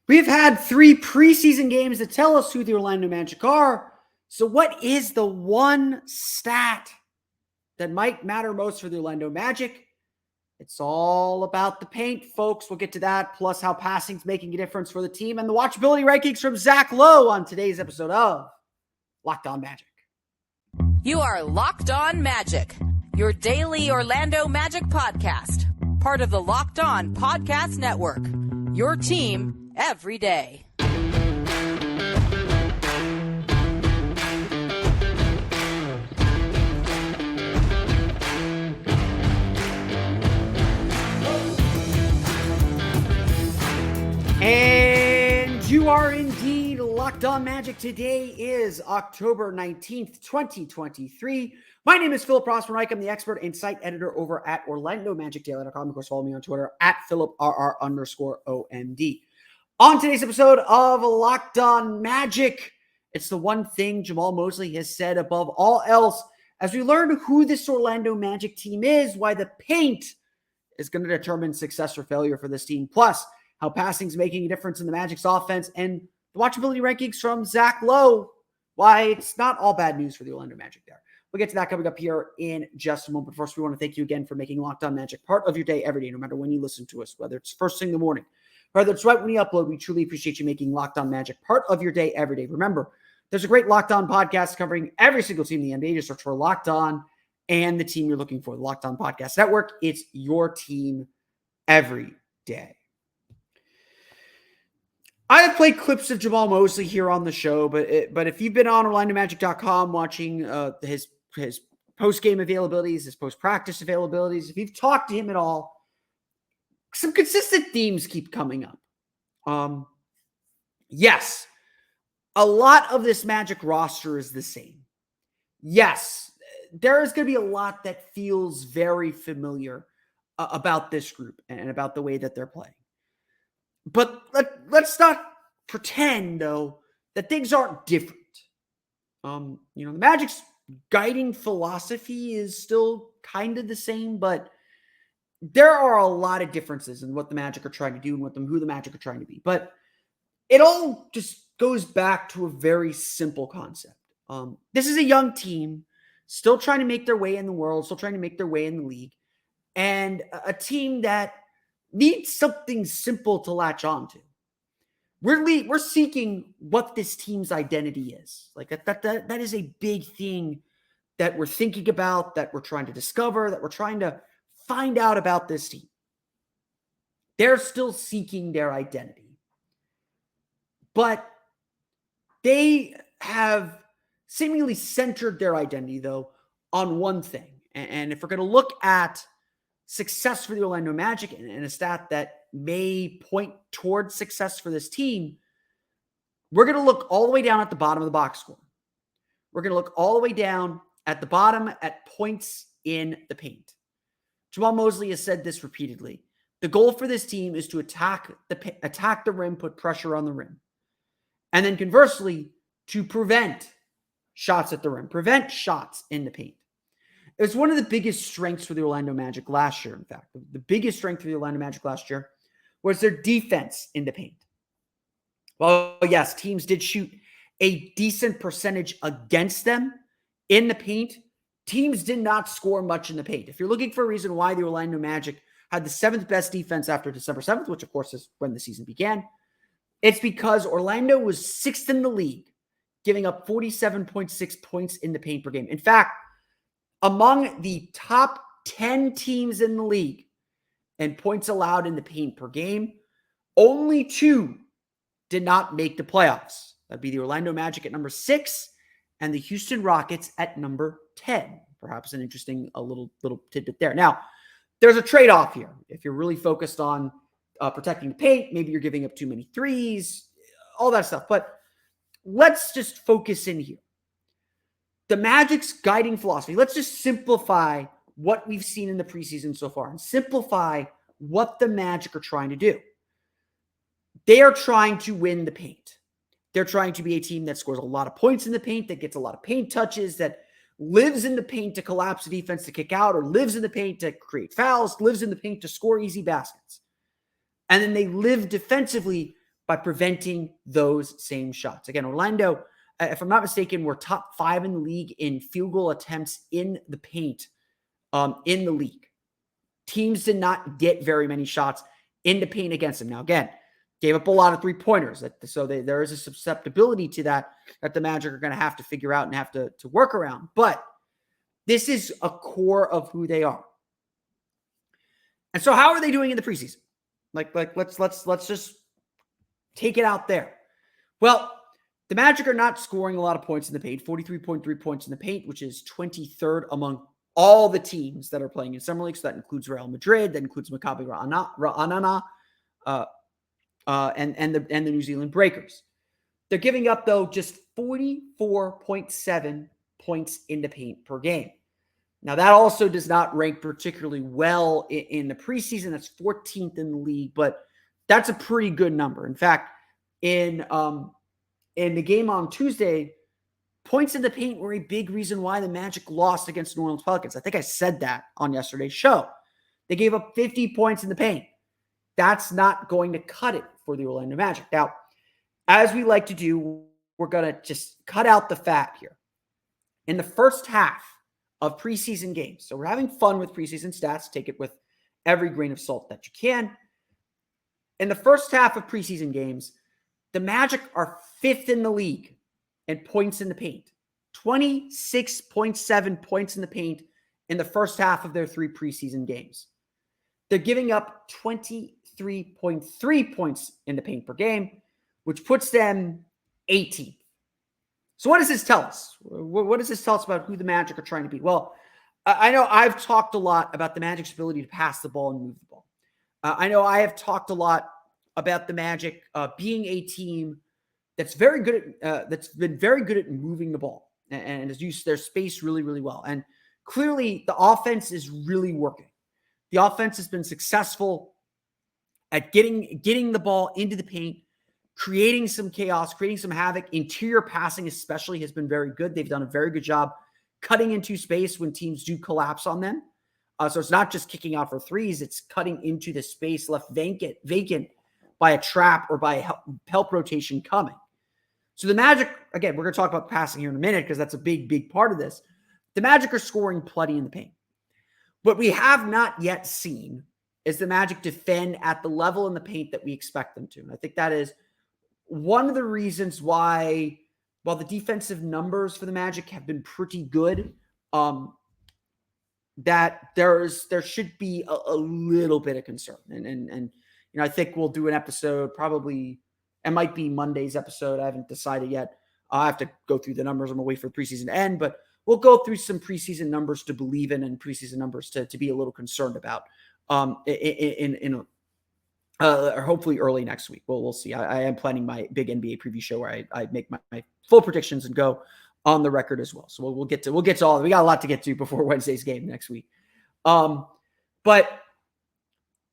We've had 3 preseason games that tell us who the Orlando Magic are. So what is the one stat that might matter most for the Orlando Magic? It's all about the paint, folks. We'll get to that, plus how passing's making a difference for the team and the watchability rankings from Zach Lowe on today's episode of Locked On Magic. You are Locked On Magic, your daily Orlando Magic podcast, part of the Locked On Podcast Network, your team every day. And you are indeed Locked On Magic. Today is October 19th, 2023. My name is Philip Rossman-Reich. I'm the expert and site editor over at OrlandoMagicDaily.com. Of course, follow me on Twitter at PhilipRR_OMD. On today's episode of Locked On Magic, it's the one thing Jamahl Mosley has said above all else as we learn who this Orlando Magic team is, why the paint is going to determine success or failure for this team, plus how passing's making a difference in the Magic's offense, and the watchability rankings from Zach Lowe, why it's not all bad news for the Orlando Magic there. We'll get to that coming up here in just a moment. But first, we want to thank you again for making Locked On Magic part of your day every day, no matter when you listen to us, whether it's first thing in the morning, whether it's right when you upload. We truly appreciate you making Locked On Magic part of your day every day. Remember, there's a great Locked On podcast covering every single team in the NBA. Just search for Locked On and the team you're looking for, the Locked On Podcast Network. It's your team every day. I have played clips of Jamahl Mosley here on the show, but if you've been on OrlandoMagic.com watching his post-game availabilities, his post-practice availabilities, if you've talked to him at all, some consistent themes keep coming up. Yes, a lot of this Magic roster is the same. Yes, there is going to be a lot that feels very familiar about this group and about the way that they're playing. But let's not pretend, though, that things aren't different. The Magic's guiding philosophy is still kind of the same, but there are a lot of differences in what the Magic are trying to do and who the Magic are trying to be. But it all just goes back to a very simple concept. This is a young team, still trying to make their way in the world, still trying to make their way in the league, and a team that needs something simple to latch on to. We're seeking what this team's identity is. Like that is a big thing that we're thinking about, that we're trying to discover, that we're trying to find out about this team. They're still seeking their identity. But they have seemingly centered their identity, though, on one thing. And if we're going to look at success for the Orlando Magic and a stat that may point towards success for this team, we're going to look all the way down at the bottom of the box score. We're going to look all the way down at the bottom at points in the paint. Jamahl Mosley has said this repeatedly. The goal for this team is to attack the rim, put pressure on the rim. And then conversely, to prevent shots at the rim, prevent shots in the paint. It was one of the biggest strengths for the Orlando Magic last year, in fact. The biggest strength for the Orlando Magic last year was their defense in the paint. Well, yes, teams did shoot a decent percentage against them in the paint. Teams did not score much in the paint. If you're looking for a reason why the Orlando Magic had the 7th best defense after December 7th, which of course is when the season began, it's because Orlando was 6th in the league, giving up 47.6 points in the paint per game. In fact, among the top 10 teams in the league and points allowed in the paint per game, only 2 did not make the playoffs. That'd be the Orlando Magic at number 6 and the Houston Rockets at number 10. Perhaps an interesting little tidbit there. Now, there's a trade-off here. If you're really focused on protecting the paint, maybe you're giving up too many threes, all that stuff. But let's just focus in here. The Magic's guiding philosophy, let's just simplify what we've seen in the preseason so far and simplify what the Magic are trying to do. They are trying to win the paint. They're trying to be a team that scores a lot of points in the paint, that gets a lot of paint touches, that lives in the paint to collapse the defense to kick out, or lives in the paint to create fouls, lives in the paint to score easy baskets. And then they live defensively by preventing those same shots. Again, Orlando, if I'm not mistaken, we're top 5 in the league in field goal attempts in the paint in the league. Teams did not get very many shots in the paint against them. Now, again, gave up a lot of three-pointers. So there is a susceptibility to that the Magic are going to have to figure out and have to work around. But this is a core of who they are. And so how are they doing in the preseason? Let's just take it out there. Well, the Magic are not scoring a lot of points in the paint, 43.3 points in the paint, which is 23rd among all the teams that are playing in summer league. So that includes Real Madrid, that includes Maccabi Ra'anana, and the New Zealand Breakers. They're giving up, though, just 44.7 points in the paint per game. Now, that also does not rank particularly well in the preseason. That's 14th in the league, but that's a pretty good number. In fact, in the game on Tuesday, points in the paint were a big reason why the Magic lost against New Orleans Pelicans. I think I said that on yesterday's show. They gave up 50 points in the paint. That's not going to cut it for the Orlando Magic. Now, as we like to do, we're going to just cut out the fat here. In the first half of preseason games, so we're having fun with preseason stats. Take it with every grain of salt that you can. In the first half of preseason games, the Magic are 5th in the league in points in the paint. 26.7 points in the paint in the first half of their 3 preseason games. They're giving up 23.3 points in the paint per game, which puts them 18th. So what does this tell us? What does this tell us about who the Magic are trying to be? Well, I know I've talked a lot about the Magic's ability to pass the ball and move the ball. I know I have talked a lot about the Magic being a team that's very good at, that's been very good at moving the ball and has used their space really, really well. And clearly the offense is really working. The offense has been successful at getting the ball into the paint, creating some chaos, creating some havoc. Interior passing especially has been very good. They've done a very good job cutting into space when teams do collapse on them. So it's not just kicking out for threes, it's cutting into the space left vacant by a trap or by a help rotation coming. So the Magic, again, we're going to talk about passing here in a minute because that's a big, big part of this. The Magic are scoring plenty in the paint. What we have not yet seen is the Magic defend at the level in the paint that we expect them to. And I think that is one of the reasons why, while the defensive numbers for the Magic have been pretty good, that there should be a little bit of concern. And I think we'll do an episode, probably, it might be Monday's episode. I haven't decided yet. I'll have to go through the numbers. I'm going to wait for the preseason to end, but we'll go through some preseason numbers to believe in and preseason numbers to be a little concerned about or hopefully early next week. We'll see. I am planning my big NBA preview show where I make my full predictions and go on the record as well. So we'll get to all. We got a lot to get to before Wednesday's game next week. But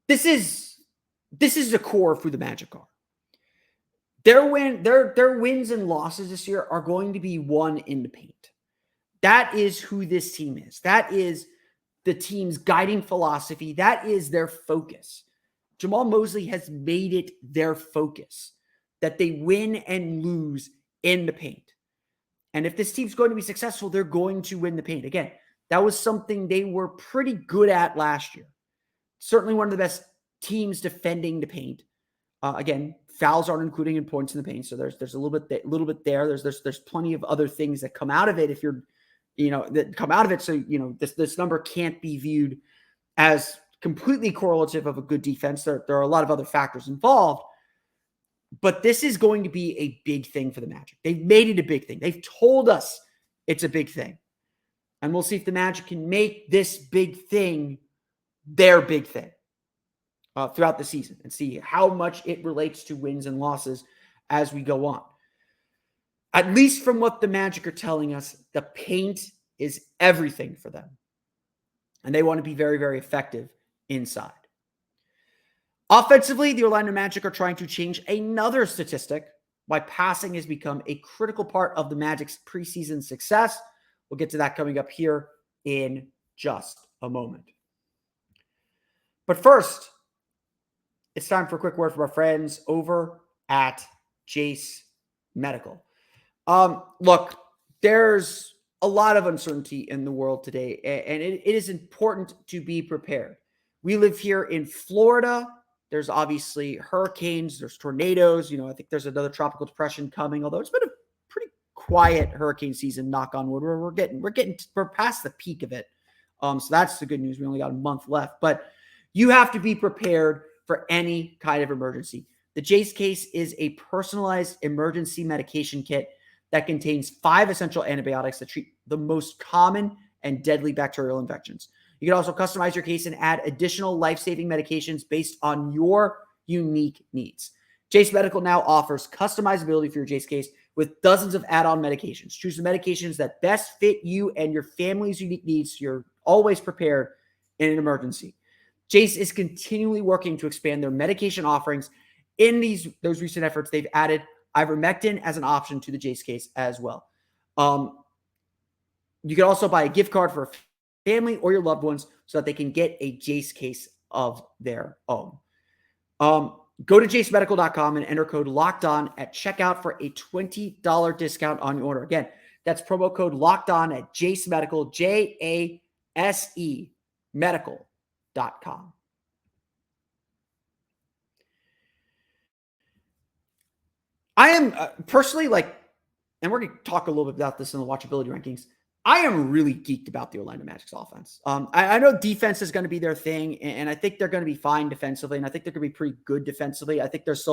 this is the core of who the Magic are. Their wins and losses this year are going to be won in the paint. That is who this team is. That is the team's guiding philosophy. That is their focus. Jamahl Mosley has made it their focus that they win and lose in the paint. And if this team's going to be successful, they're going to win the paint. Again, that was something they were pretty good at last year. Certainly one of the best teams defending the paint. Again, fouls aren't including in points in the paint, so there's a little bit there. There's plenty of other things that come out of it if you're, that come out of it. So this number can't be viewed as completely correlative of a good defense. There are a lot of other factors involved, but this is going to be a big thing for the Magic. They've made it a big thing. They've told us it's a big thing, and we'll see if the Magic can make this big thing their big thing throughout the season and see how much it relates to wins and losses as we go on. At least from what the Magic are telling us, the paint is everything for them. And they want to be very, very effective inside. Offensively, the Orlando Magic are trying to change another statistic why passing has become a critical part of the Magic's preseason success. We'll get to that coming up here in just a moment. But first, it's time for a quick word from our friends over at Jase Medical. Look, there's a lot of uncertainty in the world today, and it is important to be prepared. We live here in Florida. There's obviously hurricanes, there's tornadoes. I think there's another tropical depression coming, although it's been a pretty quiet hurricane season, knock on wood. We're past the peak of it. So that's the good news. We only got a month left, but you have to be prepared for any kind of emergency. The Jase case is a personalized emergency medication kit that contains 5 essential antibiotics that treat the most common and deadly bacterial infections. You can also customize your case and add additional life-saving medications based on your unique needs. Jase Medical now offers customizability for your Jase case with dozens of add-on medications. Choose the medications that best fit you and your family's unique needs so you're always prepared in an emergency. Jase is continually working to expand their medication offerings. In those recent efforts, they've added ivermectin as an option to the Jase case as well. You can also buy a gift card for a family or your loved ones so that they can get a Jase case of their own. Go to jasemedical.com and enter code LOCKEDON at checkout for a $20 discount on your order. Again, that's promo code LOCKEDON at Jase Medical, JASE medical.com. I am personally and we're going to talk a little bit about this in the watchability rankings. I am really geeked about the Orlando Magic's offense. I know defense is going to be their thing, and I think they're going to be fine defensively, and I think they're going to be pretty good defensively. I think there's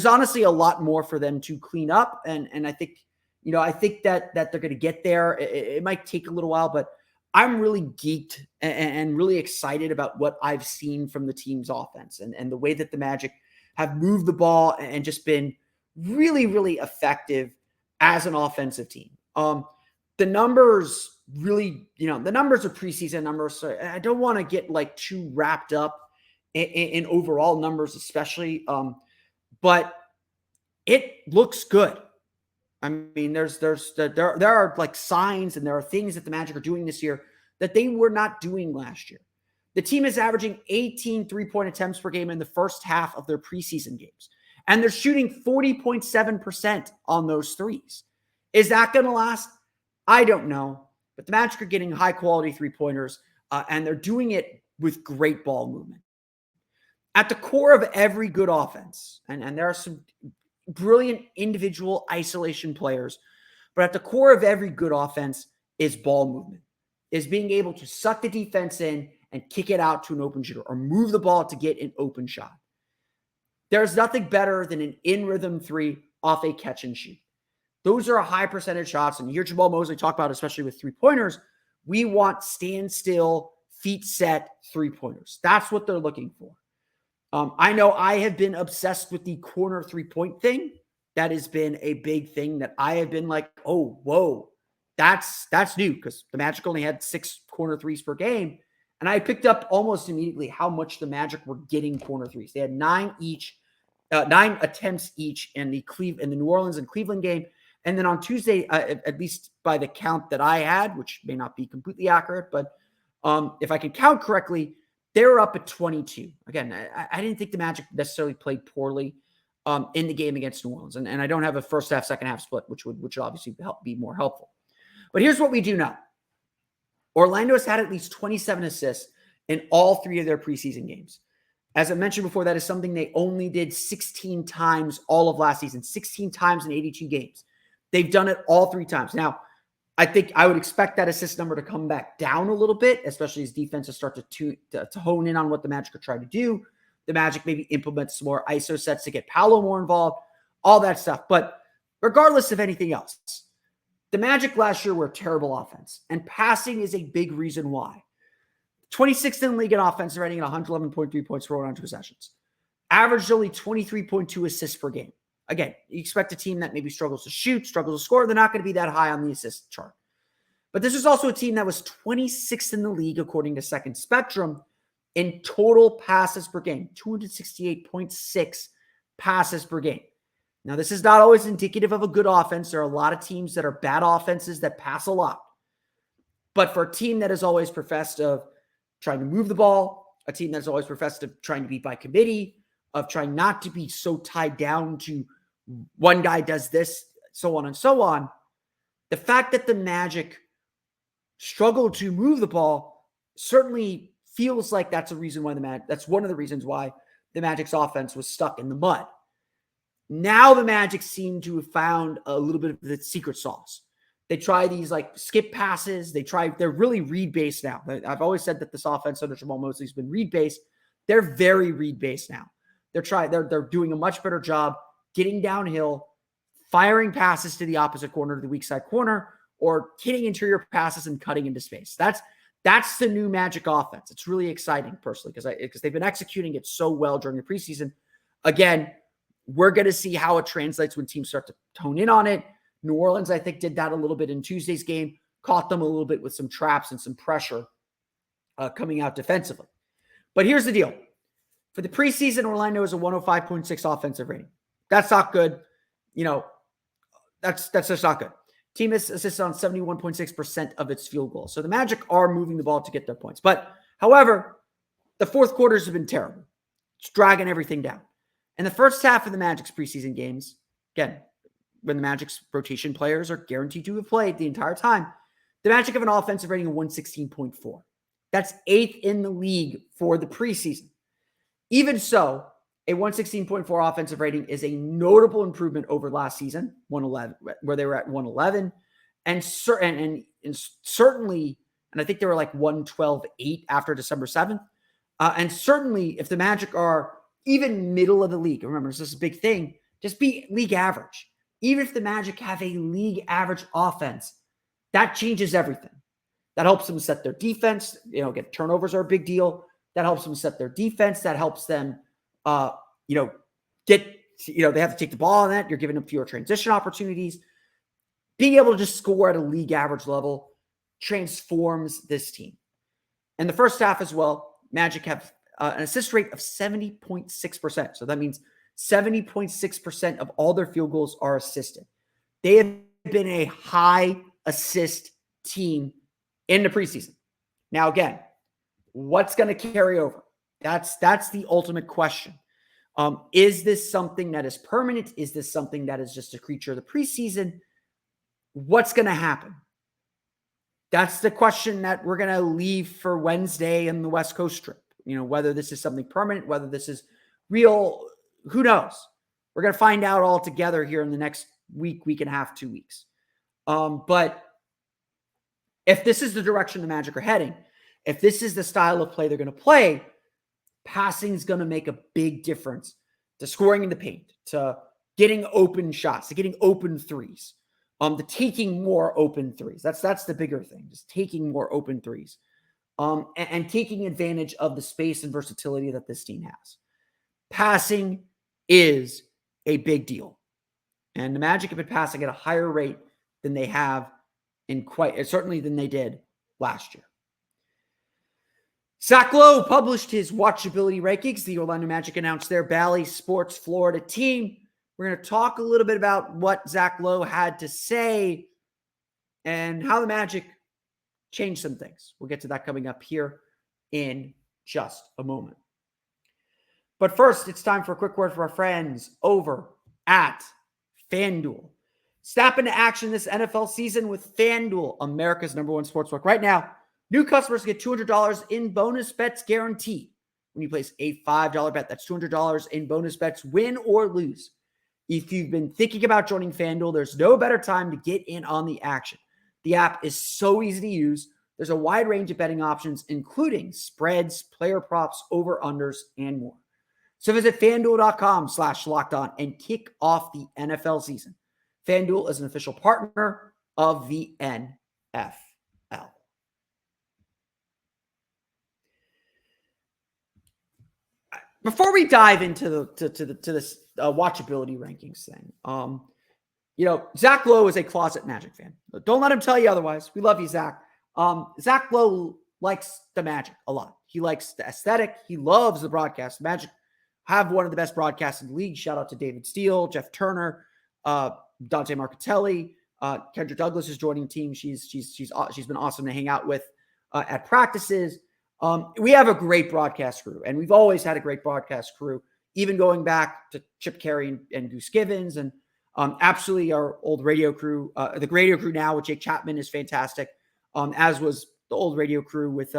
honestly a lot more for them to clean up, and I think, I think that they're going to get there. It might take a little while, but I'm really geeked and really excited about what I've seen from the team's offense and the way that the Magic have moved the ball and just been really, really effective as an offensive team. The numbers really, the numbers are preseason numbers. So I don't want to get too wrapped up in overall numbers, especially. But it looks good. I mean, there are signs and there are things that the Magic are doing this year that they were not doing last year. The team is averaging 18 3-point attempts per game in the first half of their preseason games. And they're shooting 40.7% on those threes. Is that going to last? I don't know. But the Magic are getting high-quality three-pointers, and they're doing it with great ball movement. At the core of every good offense, and there are some brilliant individual isolation players, but at the core of every good offense is ball movement, is being able to suck the defense in and kick it out to an open shooter or move the ball to get an open shot. There's nothing better than an in-rhythm three off a catch and shoot. Those are a high percentage shots. And you hear Jamahl Mosley talk about, especially with three-pointers, we want stand-still, feet-set three-pointers. That's what they're looking for. I know I have been obsessed with the corner three-point thing. That has been a big thing that I have been like, oh, whoa, that's new, because the Magic only had 6 corner threes per game. And I picked up almost immediately how much the Magic were getting corner threes. They had 9 attempts each in the New Orleans and Cleveland game. And then on Tuesday, at least by the count that I had, which may not be completely accurate, but if I can count correctly, they were up at 22. Again, I didn't think the Magic necessarily played poorly in the game against New Orleans. And I don't have a first half, second half split, which would obviously be more helpful. But here's what we do know. Orlando has had at least 27 assists in all 3 of their preseason games. As I mentioned before, that is something they only did 16 times all of last season, 16 times in 82 games. They've done it all 3 times. Now, I think I would expect that assist number to come back down a little bit, especially as defenses start to hone in on what the Magic are trying to do. The Magic maybe implement some more ISO sets to get Paolo more involved, all that stuff. But regardless of anything else, the Magic last year were a terrible offense, and passing is a big reason why. 26th in the league in offensive rating at 111.3 points per 100 possessions. Averaged only 23.2 assists per game. Again, you expect a team that maybe struggles to shoot, struggles to score. They're not going to be that high on the assist chart. But this is also a team that was 26th in the league, according to Second Spectrum, in total passes per game. 268.6 passes per game. Now, this is not always indicative of a good offense. There are a lot of teams that are bad offenses that pass a lot. But for a team that has always professed of trying to move the ball, a team that's always professed of trying to beat by committee, of trying not to be so tied down to one guy does this, so on and so on. The fact that the Magic struggled to move the ball certainly feels like that's a reason why that's one of the reasons why the Magic's offense was stuck in the mud. Now the Magic seem to have found a little bit of the secret sauce. They try these like skip passes. They're really read-based now. I've always said that this offense under Jamahl Mosley has been read-based. They're very read-based now. They're doing a much better job getting downhill, firing passes to the opposite corner, to the weak side corner, or hitting interior passes and cutting into space. That's the new Magic offense. It's really exciting personally because they've been executing it so well during the preseason. Again, we're going to see how it translates when teams start to tone in on it. New Orleans, I think, did that a little bit in Tuesday's game, caught them a little bit with some traps and some pressure coming out defensively. But here's the deal. For the preseason, Orlando is a 105.6 offensive rating. That's not good. That's just not good. Team has assisted on 71.6% of its field goals. So the Magic are moving the ball to get their points. But, however, the fourth quarters have been terrible. It's dragging everything down. And the first half of the Magic's preseason games, again, when the Magic's rotation players are guaranteed to have played the entire time, the Magic have an offensive rating of 116.4. That's 8th in the league for the preseason. Even so, a 116.4 offensive rating is a notable improvement over last season, 111, where they were at 111. And certainly, and I think they were like 112.8 after December 7th. And certainly, if the Magic are even middle of the league, remember, this is a big thing, just be league average. Even if the Magic have a league average offense, that changes everything. That helps them set their defense. Get turnovers are a big deal. That helps them set their defense. That helps them, they have to take the ball on that. You're giving them fewer transition opportunities. Being able to just score at a league average level transforms this team. In the first half as well, Magic have an assist rate of 70.6%. So that means 70.6% of all their field goals are assisted. They have been a high assist team in the preseason. Now, again, what's going to carry over? That's the ultimate question. Is this something that is permanent? Is this something that is just a creature of the preseason? What's going to happen? That's the question that we're going to leave for Wednesday in the West Coast trip. Whether this is something permanent, whether this is real, who knows? We're going to find out all together here in the next week and a half, 2 weeks. But if this is the direction the Magic are heading, if this is the style of play they're going to play, passing is going to make a big difference to scoring in the paint, to getting open shots, to getting open threes, to taking more open threes. That's the bigger thing, just taking more open threes, and taking advantage of the space and versatility that this team has. Passing is a big deal. And the Magic have been passing at a higher rate than they have certainly than they did last year. Zach Lowe published his watchability rankings. The Orlando Magic announced their Bally Sports Florida team. We're going to talk a little bit about what Zach Lowe had to say and how the Magic changed some things. We'll get to that coming up here in just a moment. But first, it's time for a quick word for our friends over at FanDuel. Snap into action this NFL season with FanDuel, America's #1 sportsbook. Right now, new customers get $200 in bonus bets guaranteed when you place a $5 bet. That's $200 in bonus bets, win or lose. If you've been thinking about joining FanDuel, there's no better time to get in on the action. The app is so easy to use. There's a wide range of betting options, including spreads, player props, over-unders, and more. So visit FanDuel.com/LockedOn and kick off the NFL season. FanDuel is an official partner of the NFL. Before we dive into this watchability rankings thing, Zach Lowe is a closet Magic fan. Don't let him tell you otherwise. We love you, Zach. Zach Lowe likes the Magic a lot. He likes the aesthetic. He loves the broadcast. Magic have one of the best broadcasts in the league. Shout out to David Steele, Jeff Turner, Dante Marcatelli. Kendra Douglas is joining the team. She's been awesome to hang out with at practices. We have a great broadcast crew, and we've always had a great broadcast crew even going back to Chip Carey and Goose Givens, and absolutely our old radio crew, the radio crew now with Jake Chapman is fantastic, as was the old radio crew with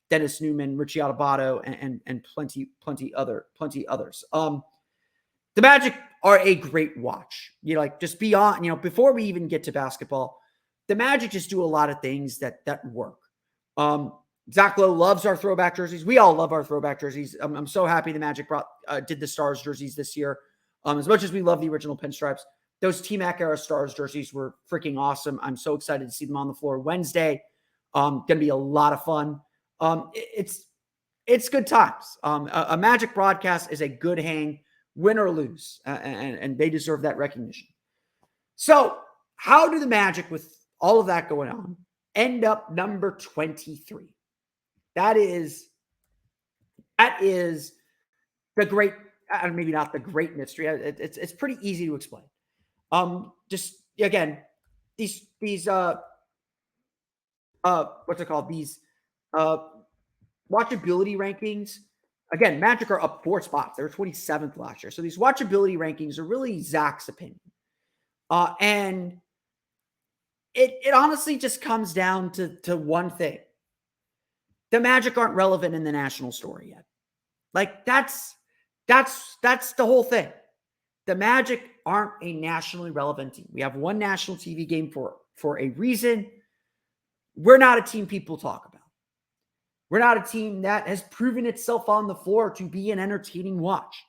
Dennis Newman, Richie Adubato, and plenty others. The Magic are a great watch. Like just beyond, before we even get to basketball, the Magic just do a lot of things that work. Zach Lowe loves our throwback jerseys. We all love our throwback jerseys. I'm so happy the Magic did the Stars jerseys this year. As much as we love the original pinstripes, those T-Mac era Stars jerseys were freaking awesome. I'm so excited to see them on the floor Wednesday. Going to be a lot of fun. It's good times. A Magic broadcast is a good hang, win or lose, and they deserve that recognition. So how do the Magic, with all of that going on, end up number 23? That is the great, maybe not the great mystery. It's pretty easy to explain. Just again, these what's it called? These watchability rankings. Again, Magic are up 4 spots. They were 27th last year. So these watchability rankings are really Zach's opinion. And it honestly just comes down to one thing. The Magic aren't relevant in the national story yet. Like that's the whole thing. The Magic aren't a nationally relevant team. We have one national TV game for a reason. We're not a team people talk about. We're not a team that has proven itself on the floor to be an entertaining watch.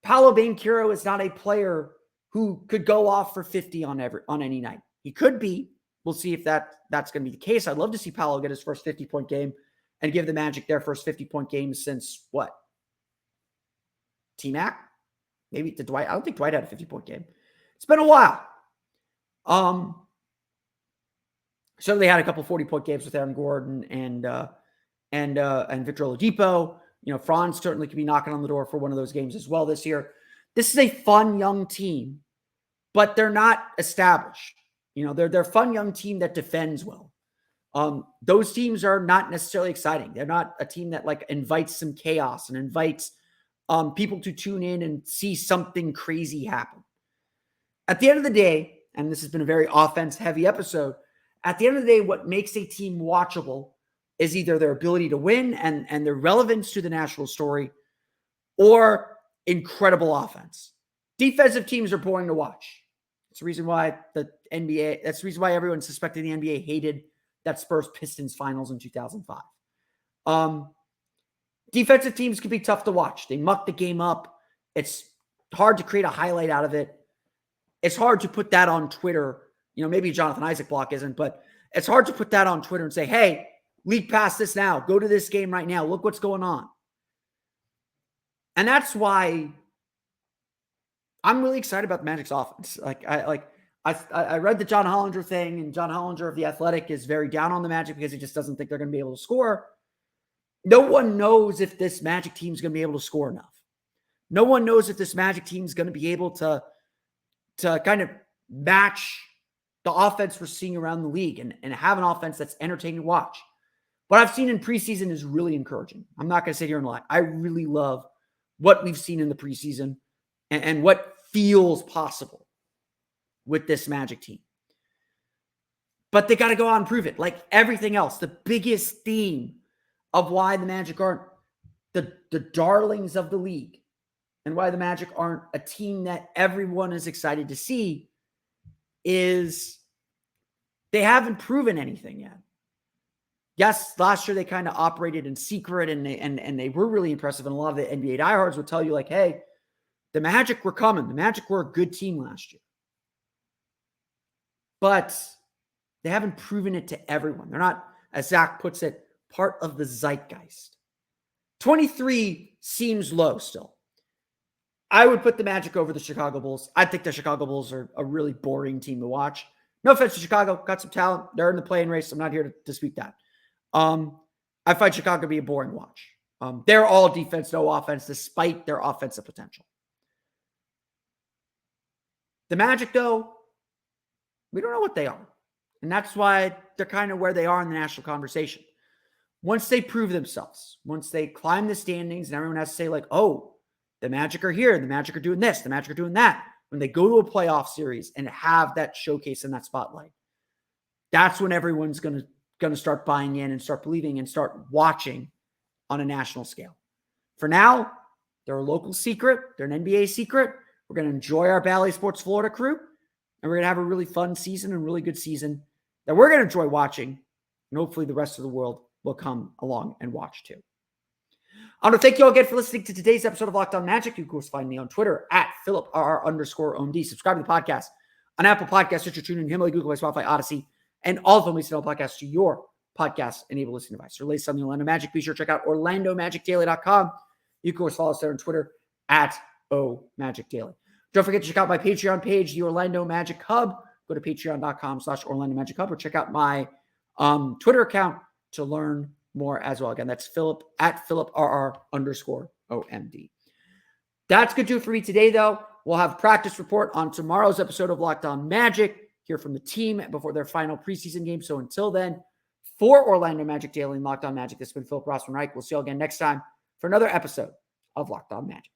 Paolo Banchero is not a player who could go off for 50 on any night. He could be. We'll see if that's going to be the case. I'd love to see Paolo get his first 50-point game and give the Magic their first 50-point game since what? T-Mac? Maybe to Dwight. I don't think Dwight had a 50-point game. It's been a while. So they had a couple 40-point games with Aaron Gordon and Victor Oladipo. Franz certainly could be knocking on the door for one of those games as well this year. This is a fun young team, but they're not established. They're a fun young team that defends well. Those teams are not necessarily exciting. They're not a team that like invites some chaos and invites people to tune in and see something crazy happen. At the end of the day, and this has been a very offense-heavy episode, at the end of the day, what makes a team watchable is either their ability to win and their relevance to the national story, or incredible offense. Defensive teams are boring to watch. That's the reason why that's the reason why everyone suspected the NBA hated that Spurs Pistons finals in 2005. Defensive teams can be tough to watch. They muck the game up. It's hard to create a highlight out of it. It's hard to put that on Twitter. Maybe Jonathan Isaac block isn't, but it's hard to put that on Twitter and say, hey, leak past this now. Go to this game right now. Look what's going on. And that's why I'm really excited about the Magic's offense. I read the John Hollinger thing, and John Hollinger of The Athletic is very down on the Magic because he just doesn't think they're going to be able to score. No one knows if this Magic team is going to be able to score enough. No one knows if this Magic team is going to be able to kind of match the offense we're seeing around the league and have an offense that's entertaining to watch. What I've seen in preseason is really encouraging. I'm not going to sit here and lie. I really love what we've seen in the preseason and what feels possible with this Magic team. But they got to go out and prove it. Like everything else, the biggest theme of why the Magic aren't the darlings of the league and why the Magic aren't a team that everyone is excited to see is they haven't proven anything yet. Yes, last year they kind of operated in secret and they were really impressive. And a lot of the NBA diehards would tell you like, hey, the Magic were coming. The Magic were a good team last year. But they haven't proven it to everyone. They're not, as Zach puts it, part of the zeitgeist. 23 seems low still. I would put the Magic over the Chicago Bulls. I think the Chicago Bulls are a really boring team to watch. No offense to Chicago. Got some talent. They're in the play-in race. I'm not here to dispute that. I find Chicago to be a boring watch. They're all defense, no offense, despite their offensive potential. The Magic, though, we don't know what they are. And that's why they're kind of where they are in the national conversation. Once they prove themselves, once they climb the standings and everyone has to say like, oh, the Magic are here, the Magic are doing this, the Magic are doing that. When they go to a playoff series and have that showcase and that spotlight, that's when everyone's going to start buying in and start believing and start watching on a national scale. For now, they're a local secret. They're an NBA secret. We're going to enjoy our Bally Sports Florida crew, and we're going to have a really fun season and really good season that we're going to enjoy watching, and hopefully the rest of the world will come along and watch too. I want to thank you all again for listening to today's episode of Locked On Magic. You can, of course, find me on Twitter at @PhilipRR_OMD. Subscribe to the podcast on Apple Podcasts, Stitcher, TuneIn, Himalaya, Google Play, Spotify, Odyssey, and all of them. We sell podcasts to your podcast-enabled listening device. For latest on the Orlando Magic, be sure to check out OrlandoMagicDaily.com. You can, of course, follow us there on Twitter at @OMagicDaily. Don't forget to check out my Patreon page, the Orlando Magic Hub. Go to patreon.com/Orlando Magic Hub or check out my Twitter account to learn more as well. Again, that's Philip at @PhilipRR_OMD. That's going to do it for me today, though. We'll have a practice report on tomorrow's episode of Locked On Magic, hear from the team before their final preseason game. So until then, for Orlando Magic Daily and Locked On Magic, this has been Philip Rossman-Reich. We'll see you all again next time for another episode of Locked On Magic.